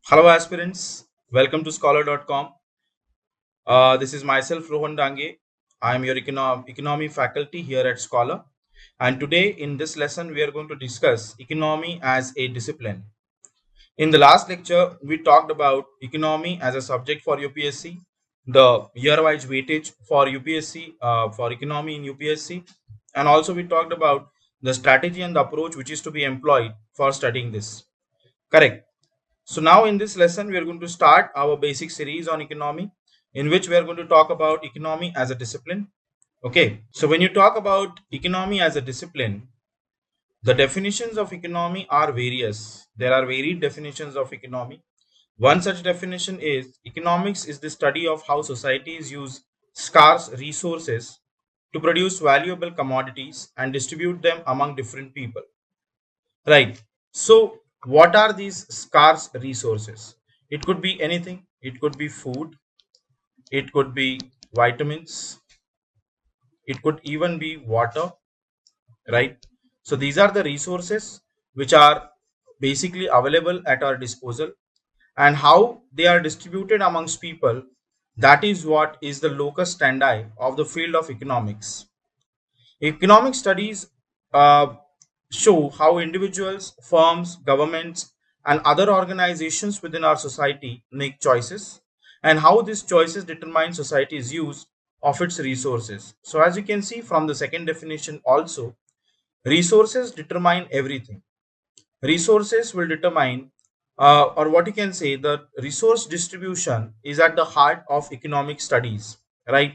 Hello aspirants, welcome to scholar.com. This is myself Rohan Dange. I am your economy faculty here at Scholar, and today in this lesson we are going to discuss economy as a discipline. In the last lecture we talked about economy as a subject for UPSC, the year-wise weightage for UPSC for economy in UPSC, and also we talked about the strategy and the approach which is to be employed for studying this. Correct. So now in this lesson, we are going to start our basic series on economy, in which we are going to talk about economy as a discipline. Okay. So when you talk about economy as a discipline, the definitions of economy are various. There are varied definitions of economy. One such definition is economics is the study of how societies use scarce resources to produce valuable commodities and distribute them among different people. Right. So, what are these scarce resources? It could be anything. It could be food. It could be vitamins. It could even be water. Right. So, these are the resources which are basically available at our disposal, and how they are distributed amongst people. That is what is the locus standi of the field of economics. Economic studies uh, show how individuals, firms, governments, and other organizations within our society make choices, and how these choices determine society's use of its resources. So, as you can see from the second definition, also, resources determine everything. Resources will determine, or what you can say, the resource distribution is at the heart of economic studies, right?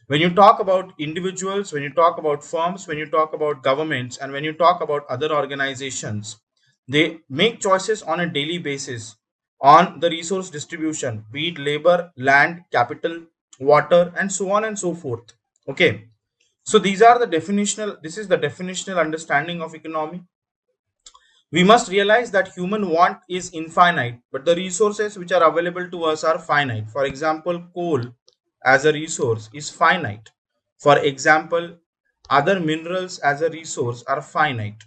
When you talk about individuals, when you talk about firms, when you talk about governments, and when you talk about other organizations, they make choices on a daily basis on the resource distribution, be it labor, land, capital, water, and so on and so forth. Okay. So these are the definitional, this is the definitional understanding of economy. We must realize that human want is infinite, but the resources which are available to us are finite. For example, coal as a resource is finite. For example, other minerals as a resource are finite.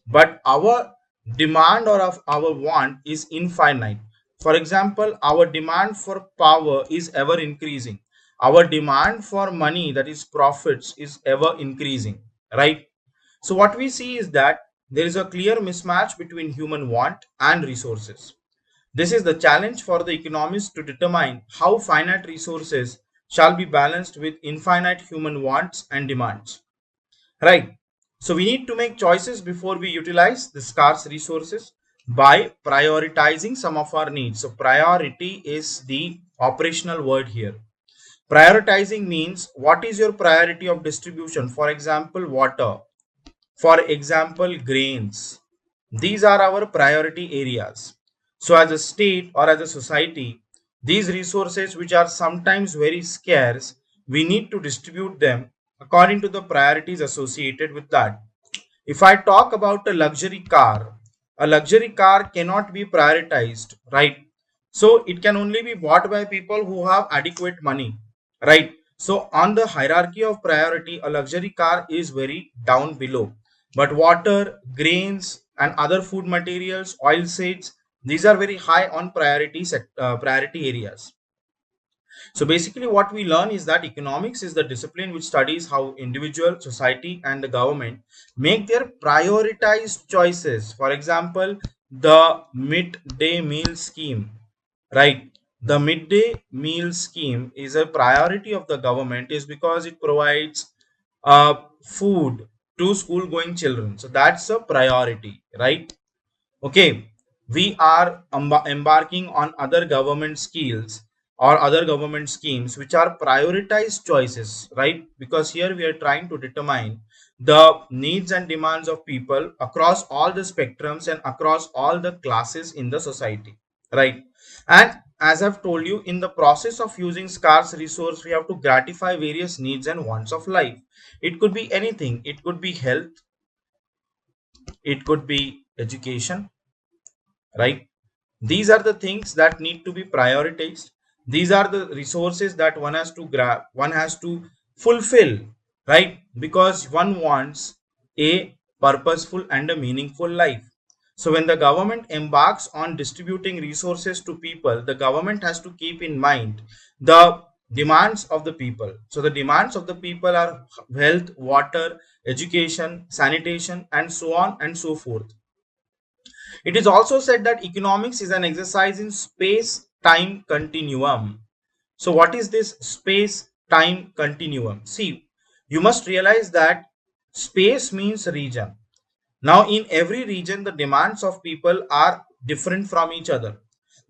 But our demand or of our want is infinite. For example, our demand for power is ever increasing. Our demand for money, that is profits, is ever increasing, right? So what we see is that there is a clear mismatch between human want and resources. This is the challenge for the economists to determine how finite resources shall be balanced with infinite human wants and demands. Right. So we need to make choices before we utilize the scarce resources by prioritizing some of our needs. So priority is the operational word here. Prioritizing means what is your priority of distribution? For example, water. For example, grains. These are our priority areas. So as a state or as a society, these resources which are sometimes very scarce, we need to distribute them according to the priorities associated with that. If I talk about a luxury car cannot be prioritized, right? So it can only be bought by people who have adequate money, right? So on the hierarchy of priority, a luxury car is very down below. But water, grains, and other food materials, oil seeds, these are very high on priority areas. So basically what we learn is that economics is the discipline which studies how individual, society, and the government make their prioritized choices. For example, the midday meal scheme, right? The midday meal scheme is a priority of the government is because it provides food to school going children. So that's a priority, right? Okay, we are embarking on other government skills or other government schemes which are prioritized choices, right? Because here we are trying to determine the needs and demands of people across all the spectrums and across all the classes in the society, right? And as I've told you, in the process of using scarce resource, we have to gratify various needs and wants of life. It could be anything. It could be health, it could be education, right? These are the things that need to be prioritized. These are the resources that one has to grab, one has to fulfill, right? Because one wants a purposeful and a meaningful life. So when the government embarks on distributing resources to people, the government has to keep in mind the demands of the people. So the demands of the people are health, water, education, sanitation, and so on and so forth. It is also said that economics is an exercise in space-time continuum. So what is this space-time continuum? See, you must realize that space means region. Now, in every region, the demands of people are different from each other.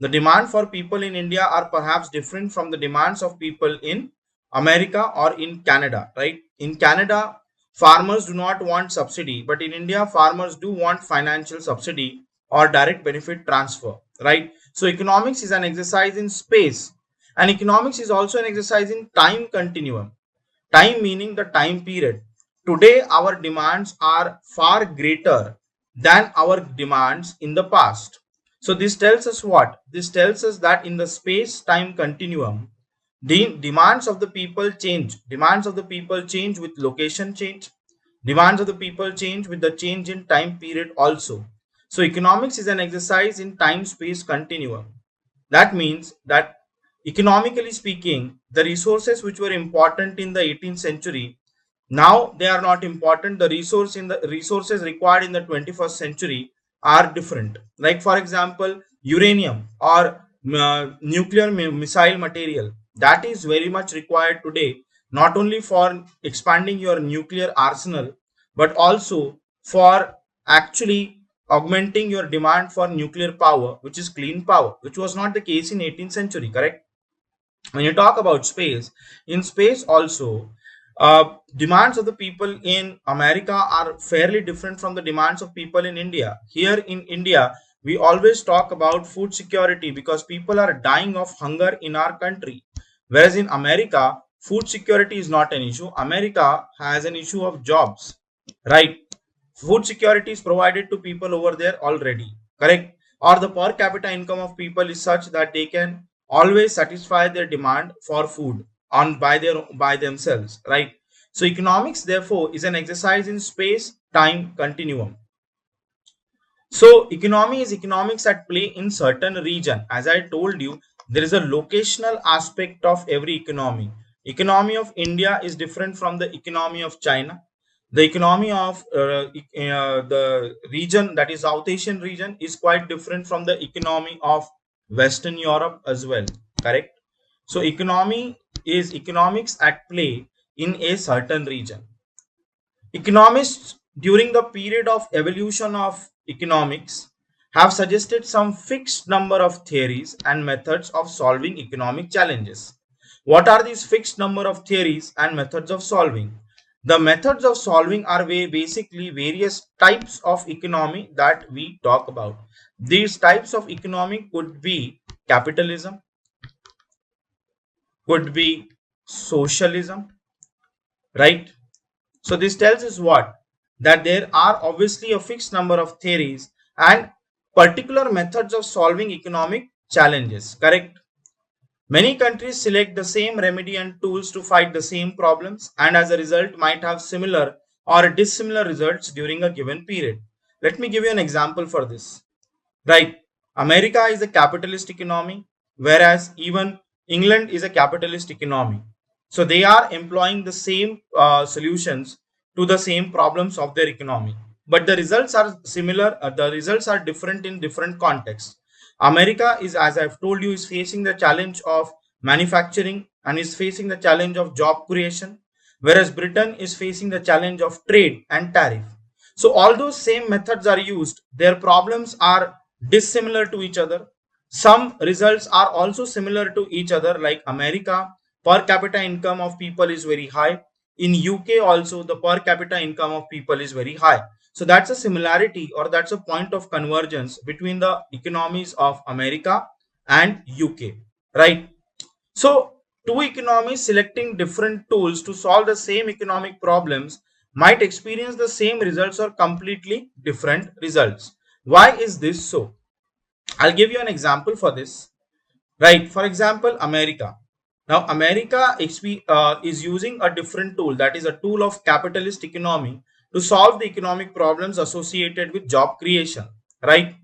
The demand for people in India are perhaps different from the demands of people in America or in Canada, right? In Canada, farmers do not want subsidy, but in India, farmers do want financial subsidy or direct benefit transfer, right? So, economics is an exercise in space, and economics is also an exercise in time continuum. Time meaning the time period. Today, our demands are far greater than our demands in the past. So, this tells us what? This tells us that in the space time continuum, the demands of the people change. Demands of the people change with location change. Demands of the people change with the change in time period also. So, economics is an exercise in time space continuum. That means that economically speaking, the resources which were important in the 18th century, now they are not important. The resources required in the 21st century are different. Like for example, uranium or nuclear missile material, that is very much required today, not only for expanding your nuclear arsenal, but also for actually augmenting your demand for nuclear power, which is clean power, which was not the case in 18th century, correct? When you talk about space, in space also, demands of the people in America are fairly different from the demands of people in India. Here in India, we always talk about food security because people are dying of hunger in our country. Whereas in America, food security is not an issue. America has an issue of jobs, right? Food security is provided to people over there already, correct? Or the per capita income of people is such that they can always satisfy their demand for food on by themselves, right? So economics therefore is an exercise in space time continuum. So economy is economics at play in certain region. As I told you, there is a locational aspect of every economy. Economy of India is different from the economy of China. The economy of the region, that is South Asian region, is quite different from the economy of Western Europe as well. Correct? So economy is economics at play in a certain region. Economists during the period of evolution of economics have suggested some fixed number of theories and methods of solving economic challenges. What are these fixed number of theories and methods of solving? The methods of solving are basically various types of economy that we talk about. These types of economy could be capitalism, could be socialism, right? So this tells us what? That there are obviously a fixed number of theories and particular methods of solving economic challenges, correct? Many countries select the same remedy and tools to fight the same problems and as a result might have similar or dissimilar results during a given period. Let me give you an example for this. Right. America is a capitalist economy, whereas even England is a capitalist economy. So they are employing the same solutions to the same problems of their economy. But the results are similar, the results are different in different contexts. America is, as I've told you, is facing the challenge of manufacturing and is facing the challenge of job creation, whereas Britain is facing the challenge of trade and tariff. So although same methods are used, their problems are dissimilar to each other. Some results are also similar to each other, like America, per capita income of people is very high. In UK also, the per capita income of people is very high. So that's a similarity or that's a point of convergence between the economies of America and UK, right? So two economies selecting different tools to solve the same economic problems might experience the same results or completely different results. Why is this so? I'll give you an example for this. Right. For example, America. Now, America is using a different tool, that is a tool of capitalist economy, to solve the economic problems associated with job creation. right?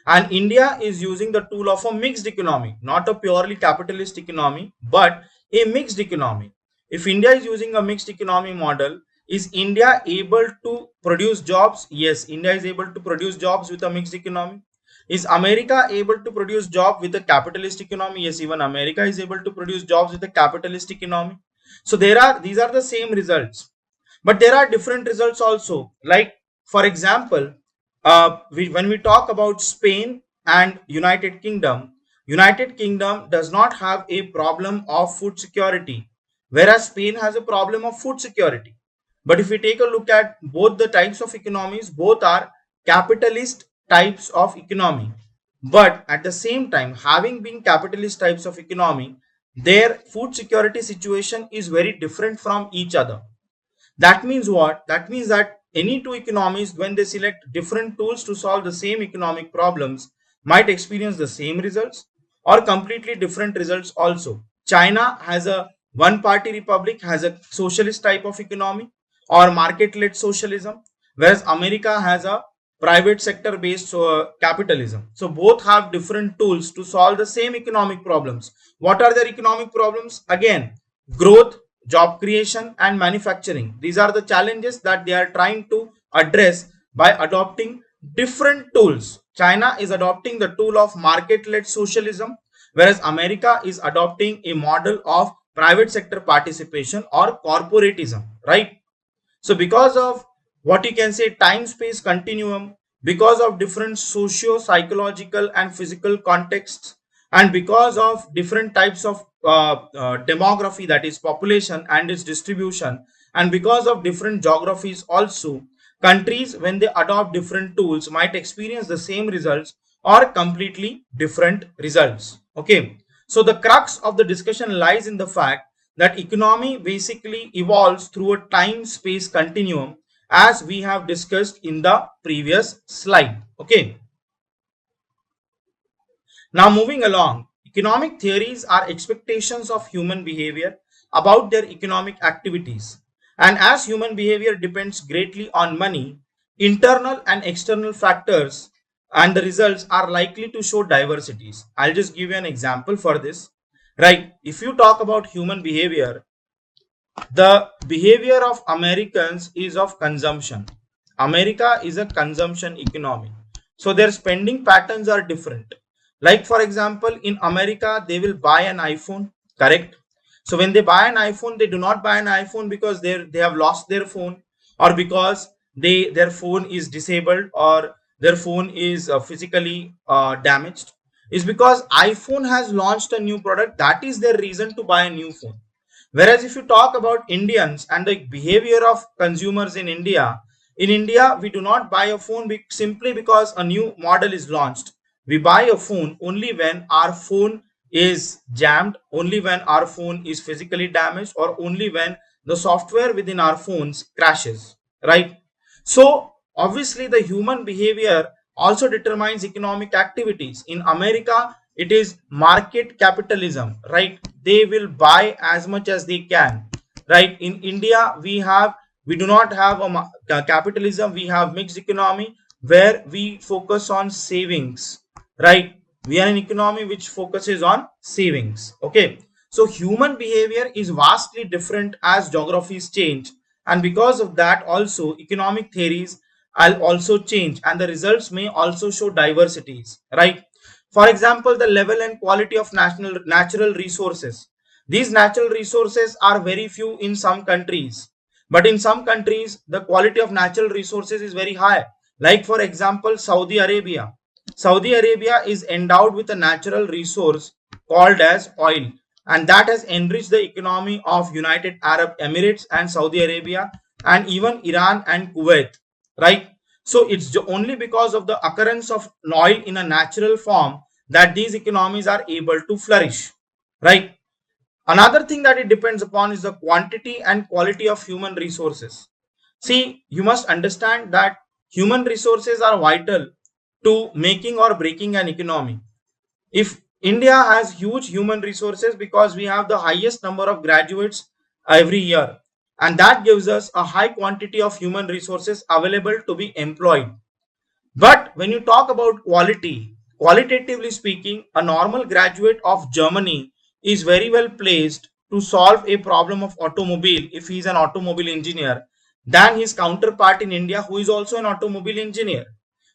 And India is using the tool of a mixed economy, not a purely capitalist economy, but a mixed economy. If India is using a mixed economy model, is India able to produce jobs? Yes, India is able to produce jobs with a mixed economy. Is America able to produce jobs with a capitalist economy? Yes, even America is able to produce jobs with a capitalist economy. So these are the same results, but there are different results also. Like for example, when we talk about Spain and United Kingdom does not have a problem of food security, whereas Spain has a problem of food security. But if we take a look at both the types of economies, both are capitalist types of economy. But at the same time, having been capitalist types of economy, their food security situation is very different from each other. That means what? That means that any two economies, when they select different tools to solve the same economic problems, might experience the same results or completely different results also. China has a one party republic, has a socialist type of economy or market led socialism, whereas America has a private sector based capitalism. So both have different tools to solve the same economic problems. What are their economic problems? Again, growth, job creation, and manufacturing. These are the challenges that they are trying to address by adopting different tools. China is adopting the tool of market led socialism, whereas America is adopting a model of private sector participation or corporatism, right? So because of what you can say time space continuum, because of different socio psychological and physical contexts, and because of different types of demography, that is population and its distribution, and because of different geographies also, countries when they adopt different tools might experience the same results or completely different results. Okay, so the crux of the discussion lies in the fact that economy basically evolves through a time space continuum, as we have discussed in the previous slide. Okay, now moving along, economic theories are expectations of human behavior about their economic activities, and as human behavior depends greatly on money, internal and external factors and the results are likely to show diversities. I'll just give you an example for this. Right, if you talk about human behavior, the behavior of Americans is of consumption. America is a consumption economy. So their spending patterns are different. Like for example, in America, they will buy an iPhone, correct? So when they buy an iPhone, they do not buy an iPhone because they have lost their phone, or because their phone is disabled, or their phone is physically damaged. It's because iPhone has launched a new product. That is their reason to buy a new phone. Whereas if you talk about Indians and the behavior of consumers in India, we do not buy a phone simply because a new model is launched. We buy a phone only when our phone is jammed, only when our phone is physically damaged, or only when the software within our phones crashes, right? So obviously the human behavior also determines economic activities. In America, it is market capitalism, right? They will buy as much as they can, right? In India, we do not have a capitalism. We have mixed economy where we focus on savings, right? We are an economy which focuses on savings. Okay, so human behavior is vastly different as geographies change, and because of that also economic theories will also change, and the results may also show diversities, right? For example, the level and quality of natural resources. These natural resources are very few in some countries, but in some countries the quality of natural resources is very high. Like for example, Saudi Arabia is endowed with a natural resource called as oil, and that has enriched the economy of United Arab Emirates and Saudi Arabia, and even Iran and Kuwait, right? So it's only because of the occurrence of oil in a natural form that these economies are able to flourish, right? Another thing that it depends upon is the quantity and quality of human resources. See, you must understand that human resources are vital to making or breaking an economy. If India has huge human resources because we have the highest number of graduates every year, and that gives us a high quantity of human resources available to be employed. But when you talk about qualitatively speaking, a normal graduate of Germany is very well placed to solve a problem of automobile if he is an automobile engineer than his counterpart in India who is also an automobile engineer.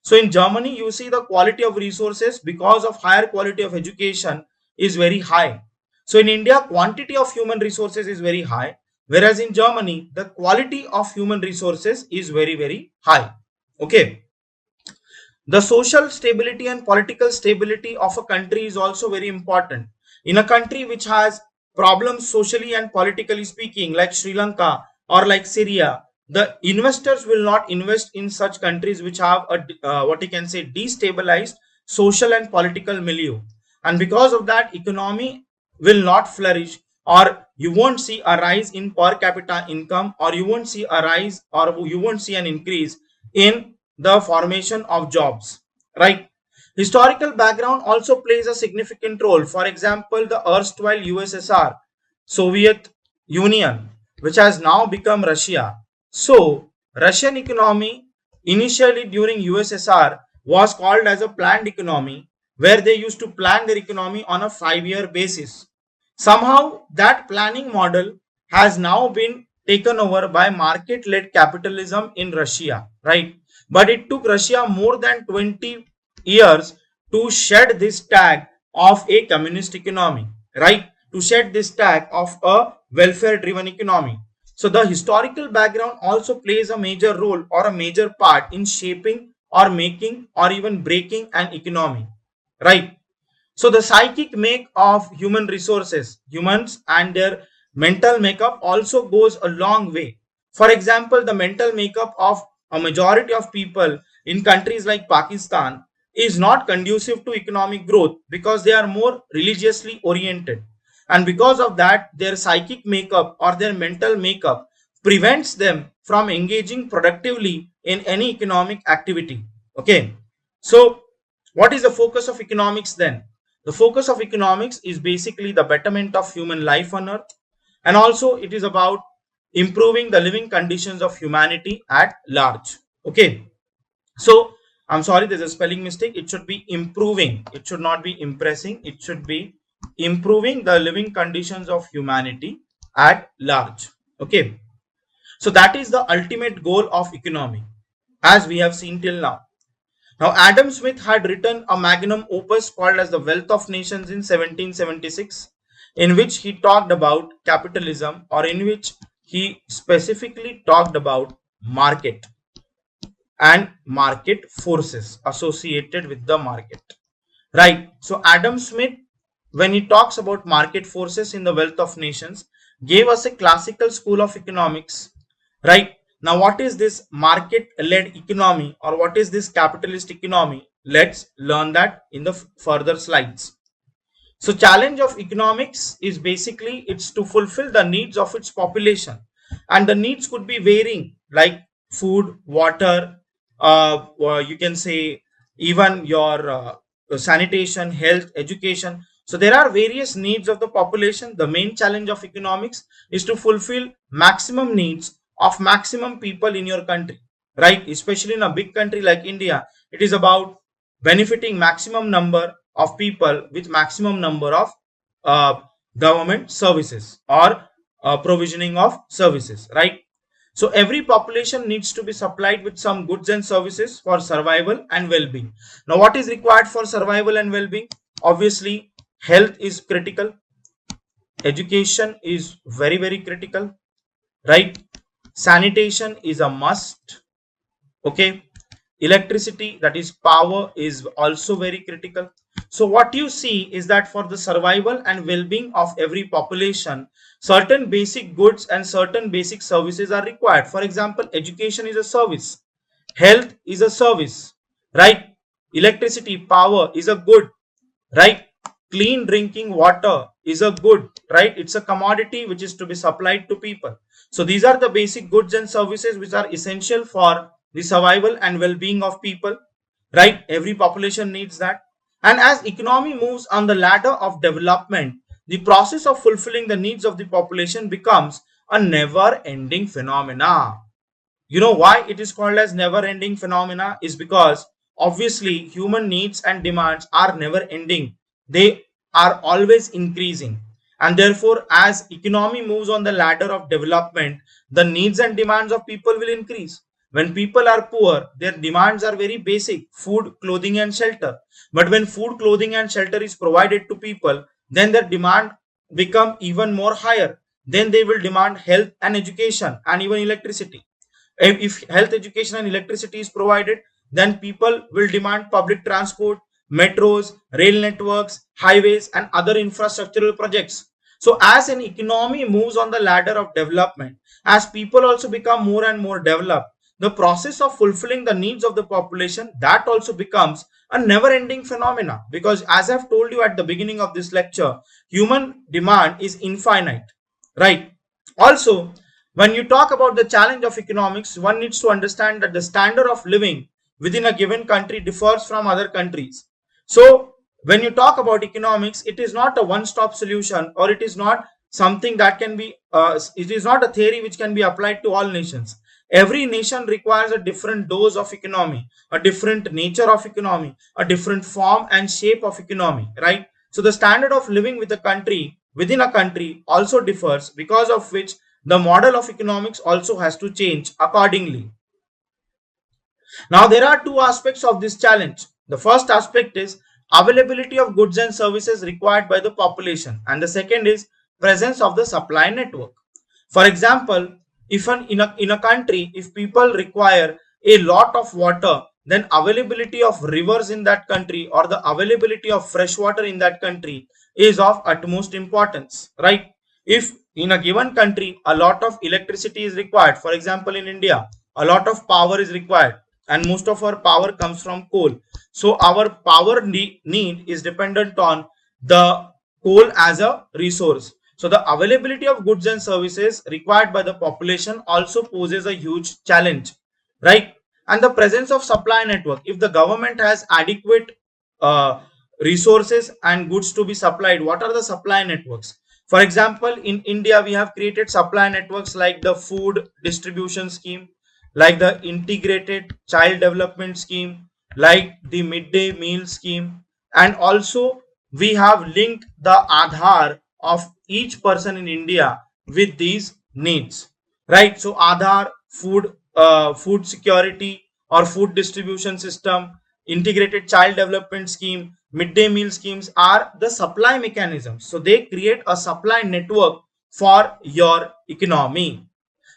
So in Germany, you see the quality of resources because of higher quality of education is very high. So in India, quantity of human resources is very high, whereas in Germany, the quality of human resources is very, very high. Okay. The social stability and political stability of a country is also very important. In a country which has problems socially and politically speaking, like Sri Lanka or like Syria, the investors will not invest in such countries which have a what you can say destabilized social and political milieu, and because of that, economy will not flourish, or you won't see a rise in per capita income, or you won't see a rise, or you won't see an increase in the formation of jobs, right? Historical background also plays a significant role. For example, the erstwhile USSR, Soviet Union, which has now become Russia. So, Russian economy initially during USSR was called as a planned economy, where they used to plan their economy on a 5-year basis. Somehow, that planning model has now been taken over by market led capitalism in Russia, right? But it took Russia more than 20 years to shed this tag of a communist economy, right? To shed this tag of a welfare driven economy. So the historical background also plays a major role or a major part in shaping or making or even breaking an economy, right? So the psychic make of human resources, humans and their mental makeup also goes a long way. For example, the mental makeup of a majority of people in countries like Pakistan is not conducive to economic growth because they are more religiously oriented. And because of that, their psychic makeup or their mental makeup prevents them from engaging productively in any economic activity. Okay. So, what is the focus of economics then? The focus of economics is basically the betterment of human life on earth, and also it is about improving the living conditions of humanity at large. Okay. So, I'm sorry, there's a spelling mistake. It should be improving. It should not be impressing. It should be improving the living conditions of humanity at large. Okay. So, that is the ultimate goal of economy, as we have seen till now. Now, Adam Smith had written a magnum opus called as The Wealth of Nations in 1776, in which he talked about capitalism, or in which he specifically talked about market and market forces associated with the market. Right. So Adam Smith, when he talks about market forces in The Wealth of Nations, gave us a classical school of economics. Right. Now, what is this market-led economy, or what is this capitalist economy? Let's learn that in the further slides. So challenge of economics is basically it's to fulfill the needs of its population, and the needs could be varying, like food, water, you can say even your sanitation, health, education. So there are various needs of the population. The main challenge of economics is to fulfill maximum needs of maximum people in your country, right? Especially in a big country like India, it is about benefiting maximum number of people with maximum number of uh, government services, or provisioning of services, right? So every population needs to be supplied with some goods and services for survival and well-being. Now, what is required for survival and well-being? Obviously, health is critical, education is very, very critical, right? Sanitation is a must. Okay. Electricity, that is power, is also very critical. So what you see is that for the survival and well-being of every population, certain basic goods and certain basic services are required. For example, education is a service, health is a service, right? Electricity, power is a good, right? Clean drinking water is a good, right? It's a commodity which is to be supplied to people. So these are the basic goods and services which are essential for the survival and well-being of people, right? Every population needs that. And as economy moves on the ladder of development, the process of fulfilling the needs of the population becomes a never ending phenomena. You know why it is called as never ending phenomena is because obviously human needs and demands are never ending. They are always increasing. And therefore, as economy moves on the ladder of development, the needs and demands of people will increase. When people are poor, their demands are very basic: food, clothing, and shelter. But when food, clothing, and shelter is provided to people, then their demand become even more higher. Then they will demand health and education and even electricity. If health, education, and electricity is provided, then people will demand public transport, metros, rail networks, highways, and other infrastructural projects. So as an economy moves on the ladder of development, as people also become more and more developed, the process of fulfilling the needs of the population, that also becomes a never ending phenomena, because as I've told you at the beginning of this lecture, human demand is infinite, right? Also, when you talk about the challenge of economics, one needs to understand that the standard of living within a given country differs from other countries. So when you talk about economics, it is not a one-stop solution, or it is not something that can be it is not a theory which can be applied to all nations. Every nation requires a different dose of economy, a different nature of economy, a different form and shape of economy, right? So the standard of living with a country within a country also differs, because of which the model of economics also has to change accordingly. Now, there are two aspects of this challenge. The first aspect is availability of goods and services required by the population, and the second is presence of the supply network. For example, if in a country, if people require a lot of water, then availability of rivers in that country, or the availability of fresh water in that country, is of utmost importance, right? If in a given country a lot of electricity is required, for example in India, a lot of power is required, and most of our power comes from coal. So our power need is dependent on the coal as a resource. So the availability of goods and services required by the population also poses a huge challenge, right? And the presence of supply network. If the government has adequate uh, resources and goods to be supplied, what are the supply networks? For example, in India, we have created supply networks like the food distribution scheme, like the integrated child development scheme, like the midday meal scheme, and also we have linked the Aadhaar of each person in India with these needs, right? So Aadhaar, food security or food distribution system, integrated child development scheme, midday meal schemes are the supply mechanisms. So they create a supply network for your economy.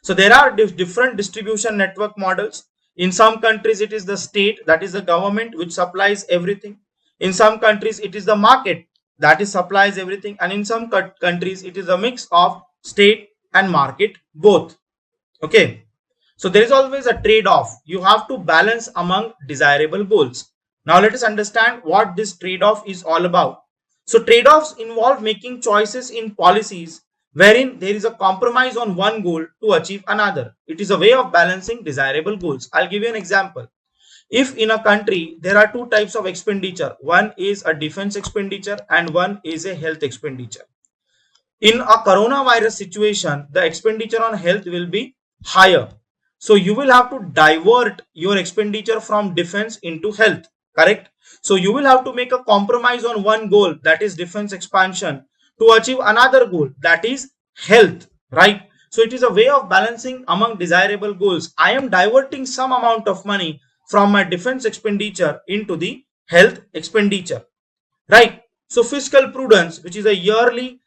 So there are different distribution network models. In some countries, it is the state, that is the government, which supplies everything. In some countries, it is the market that is supplies everything. And in some countries, it is a mix of state and market both. Okay. So there is always a trade-off. You have to balance among desirable goals. Now let us understand what this trade-off is all about. So trade-offs involve making choices in policies wherein there is a compromise on one goal to achieve another. It is a way of balancing desirable goals. I'll give you an example. If in a country there are two types of expenditure, one is a defense expenditure and one is a health expenditure. In a coronavirus situation, the expenditure on health will be higher. So you will have to divert your expenditure from defense into health, correct? So you will have to make a compromise on one goal, that is defense expansion, to achieve another goal, that is health, right? So it is a way of balancing among desirable goals. I am diverting some amount of money from my defense expenditure into the health expenditure, right? So fiscal prudence, which is a yearly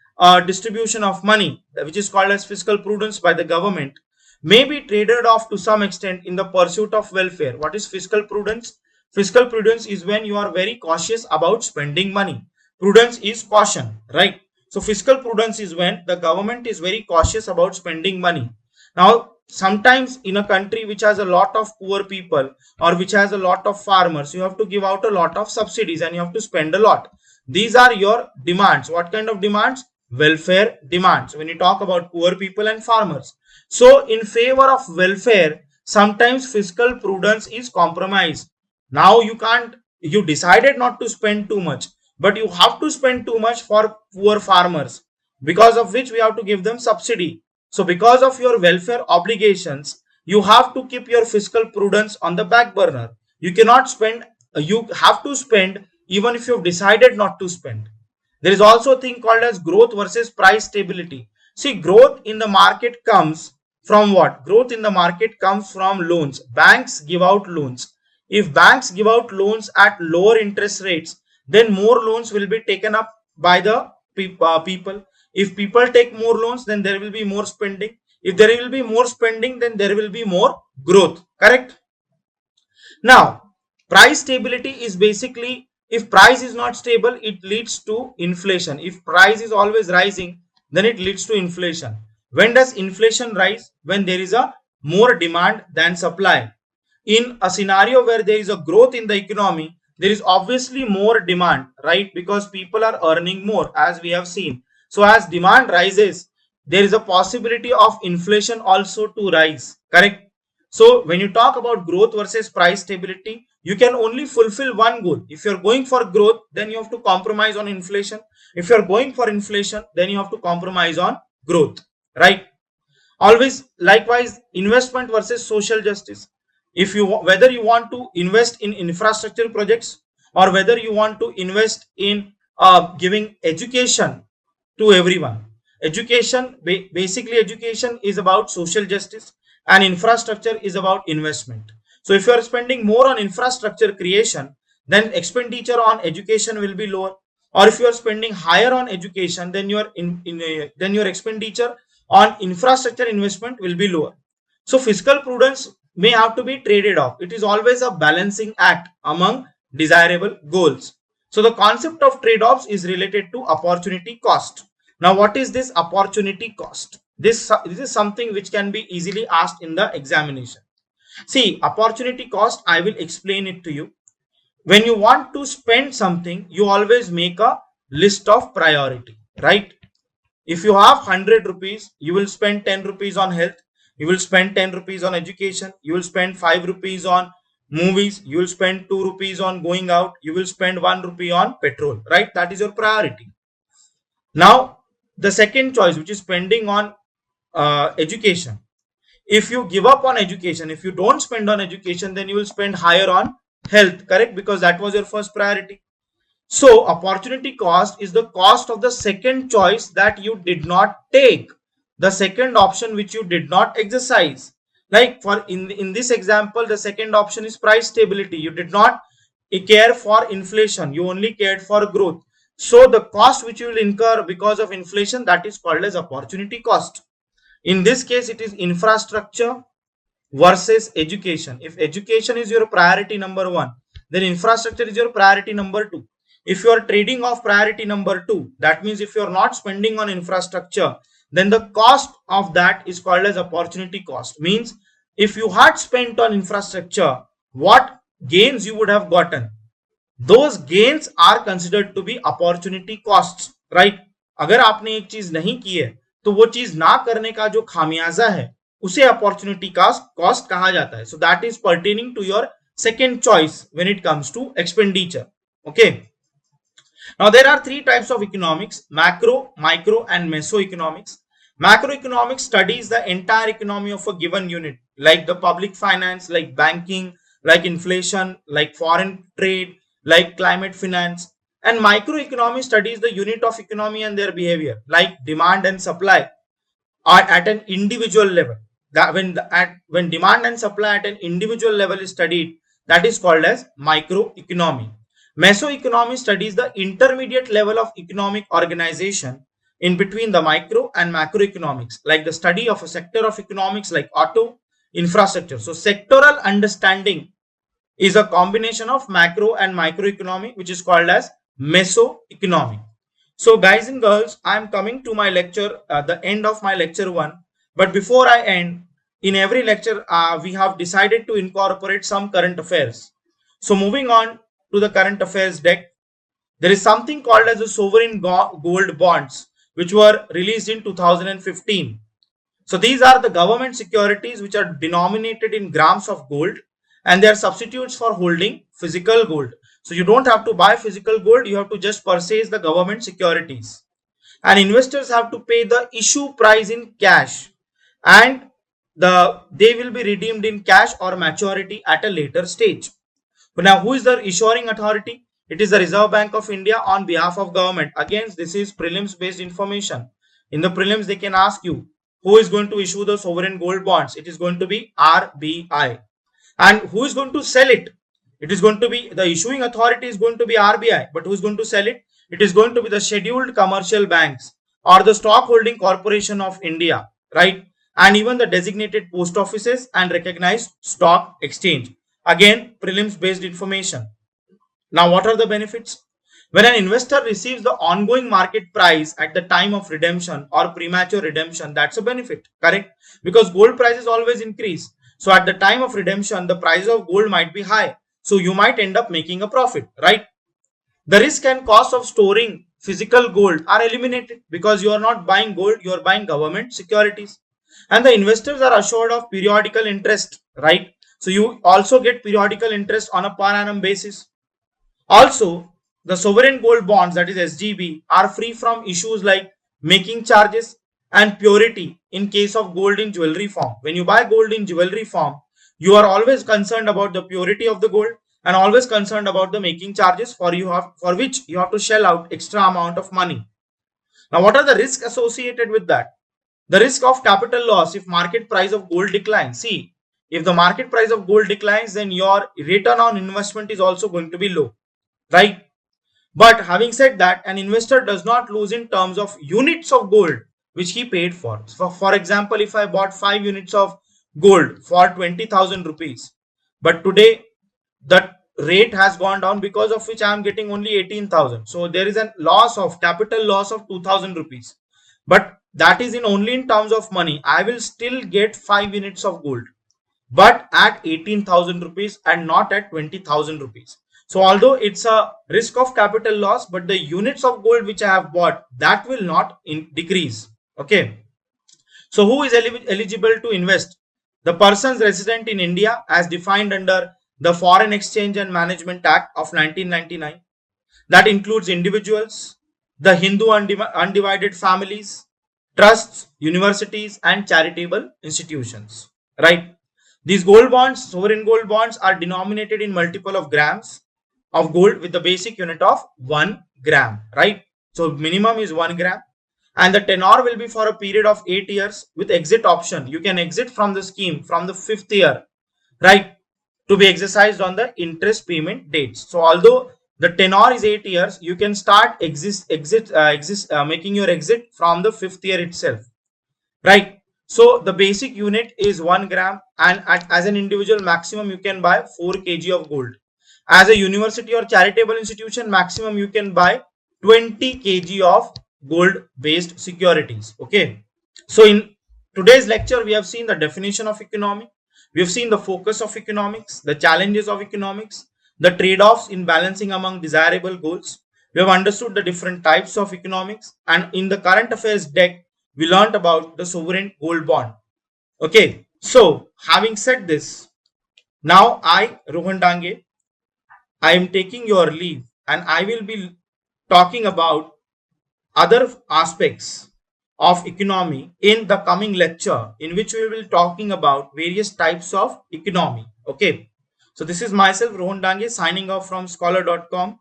distribution of money, which is called as fiscal prudence by the government, may be traded off to some extent in the pursuit of welfare. What is fiscal prudence? Fiscal prudence is when you are very cautious about spending money. Prudence is caution, right? So fiscal prudence is when the government is very cautious about spending money. Now, sometimes in a country which has a lot of poor people or which has a lot of farmers, you have to give out a lot of subsidies and you have to spend a lot. These are your demands. What kind of demands? Welfare demands when you talk about poor people and farmers. So in favor of welfare, sometimes fiscal prudence is compromised. Now you decided not to spend too much, but you have to spend too much for poor farmers, because of which we have to give them subsidy. So because of your welfare obligations, you have to keep your fiscal prudence on the back burner. You cannot spend you have to spend even if you've decided not to spend. There is also a thing called as growth versus price stability. See, growth in the market comes from what? Growth in the market comes from loans. Banks give out loans. If banks give out loans at lower interest rates, then more loans will be taken up by the people. If people take more loans, then there will be more spending. If there will be more spending, then there will be more growth. Correct? Now, price stability is basically, if price is not stable, it leads to inflation. If price is always rising, then it leads to inflation. When does inflation rise? When there is a more demand than supply. In a scenario where there is a growth in the economy, there is obviously more demand, right? Because people are earning more, as we have seen. So as demand rises, there is a possibility of inflation also to rise. Correct? So when you talk about growth versus price stability, you can only fulfill one goal. If you're going for growth, then you have to compromise on inflation. If you're going for inflation, then you have to compromise on growth, right? Always likewise, investment versus social justice. If you, whether you want to invest in infrastructure projects or whether you want to invest in giving education to everyone. Education, basically education is about social justice and infrastructure is about investment. So if you are spending more on infrastructure creation, then expenditure on education will be lower. Or if you are spending higher on education, then then your expenditure on infrastructure investment will be lower. So fiscal prudence may have to be traded off. It is always a balancing act among desirable goals. So the concept of trade-offs is related to opportunity cost. Now, what is this opportunity cost? This is something which can be easily asked in the examination. See, opportunity cost, I will explain it to you. When you want to spend something, you always make a list of priority, right? If you have 100 rupees, you will spend 10 rupees on health, you will spend 10 rupees on education, you will spend 5 rupees on movies, you will spend 2 rupees on going out, you will spend 1 rupee on petrol, right? That is your priority. Now, the second choice, which is spending on education. If you give up on education, if you don't spend on education, then you will spend higher on health, correct? Because that was your first priority. So opportunity cost is the cost of the second choice that you did not take, the second option which you did not exercise. Like for in this example, the second option is price stability. You did not care for inflation, you only cared for growth. So the cost which you will incur because of inflation, that is called as opportunity cost. In this case, it is infrastructure versus education. If education is your priority number one, then infrastructure is your priority number two. If you are trading off priority number two, that means if you are not spending on infrastructure, then the cost of that is called as opportunity cost. Means if you had spent on infrastructure, what gains you would have gotten, those gains are considered to be opportunity costs, right? अगर आपने एक चीज नहीं की है, तो वो चीज ना करने का जो खामियाजा है, उसे अपॉर्चुनिटी कॉस्ट कहा जाता है. So that is pertaining to your second choice when it comes to expenditure. Okay. Now there are three types of economics: macro, micro, and mesoeconomics. Macroeconomics studies the entire economy of a given unit, like the public finance, like banking, like inflation, like foreign trade, like climate finance. And microeconomy studies the unit of economy and their behavior, like demand and supply are at an individual level. That when demand and supply at an individual level is studied, that is called as microeconomy. Mesoeconomy studies the intermediate level of economic organization in between the micro and macroeconomics, like the study of a sector of economics like auto, infrastructure. So sectoral understanding is a combination of macro and microeconomy, which is called as mesoeconomy. So guys and girls, I am coming to my lecture, the end of my lecture 1. But before I end, in every lecture, we have decided to incorporate some current affairs. So moving on to the current affairs deck, there is something called as the sovereign gold bonds, which were released in 2015. So these are the government securities which are denominated in grams of gold, and they are substitutes for holding physical gold. So you don't have to buy physical gold, you have to just purchase the government securities. And investors have to pay the issue price in cash, and they will be redeemed in cash or maturity at a later stage. Now, who is the issuing authority? It is the Reserve Bank of India on behalf of government. Again, this is prelims based information. In the prelims, they can ask you who is going to issue the sovereign gold bonds. It is going to be RBI. And who is going to sell it? It is going to be the issuing authority is going to be RBI, but who is going to sell it? It is going to be the scheduled commercial banks or the stock holding corporation of India, right? And even the designated post offices and recognized stock exchange. Again, prelims based information. Now, what are the benefits? When an investor receives the ongoing market price at the time of redemption or premature redemption, that's a benefit, correct? Because gold prices always increase. So at the time of redemption, the price of gold might be high. So you might end up making a profit, right? The risk and cost of storing physical gold are eliminated because you are not buying gold, you are buying government securities. And the investors are assured of periodical interest, right? So you also get periodical interest on a per annum basis. Also, the sovereign gold bonds, that is SGB, are free from issues like making charges and purity in case of gold in jewelry form. When you buy gold in jewelry form, you are always concerned about the purity of the gold and always concerned about the making charges for which you have to shell out extra amount of money. Now, what are the risks associated with that? The risk of capital loss if market price of gold declines. See, if the market price of gold declines, then your return on investment is also going to be low, right? But having said that, an investor does not lose in terms of units of gold which he paid for. So for example, if I bought 5 units of gold for 20,000 rupees, but today the rate has gone down, because of which I am getting only 18,000. So there is a loss of capital loss of 2,000 rupees. But that is in only in terms of money. I will still get 5 units of gold, but at 18,000 rupees and not at 20,000 rupees. So although it's a risk of capital loss, but the units of gold which I have bought, that will not decrease. Okay. So who is eligible to invest? The persons resident in India as defined under the Foreign Exchange and Management Act of 1999. That includes individuals, the Hindu undivided families, trusts, universities, and charitable institutions. Right? These gold bonds, sovereign gold bonds, are denominated in multiple of grams of gold with the basic unit of 1 gram. Right? So minimum is 1 gram. And the tenor will be for a period of 8 years with exit option. You can exit from the scheme from the 5th year, right? To be exercised on the interest payment dates. So although the tenor is 8 years, you can start making your exit from the 5th year itself, right? So the basic unit is 1 gram, and as an individual maximum you can buy 4 kg of gold. As a university or charitable institution, maximum you can buy 20 kg of gold based securities. Okay. So in today's lecture, we have seen the definition of economy. We have seen the focus of economics, the challenges of economics, the trade-offs in balancing among desirable goals. We have understood the different types of economics, and in the current affairs deck, we learned about the sovereign gold bond. Okay. So having said this, now I, Rohan Dange, I am taking your leave, and I will be talking about other aspects of economy in the coming lecture, in which we will be talking about various types of economy. Okay. So this is myself, Rohan Dange, signing off from Scholar.com.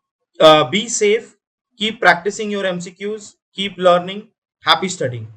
Be safe. Keep practicing your MCQs. Keep learning. Happy studying.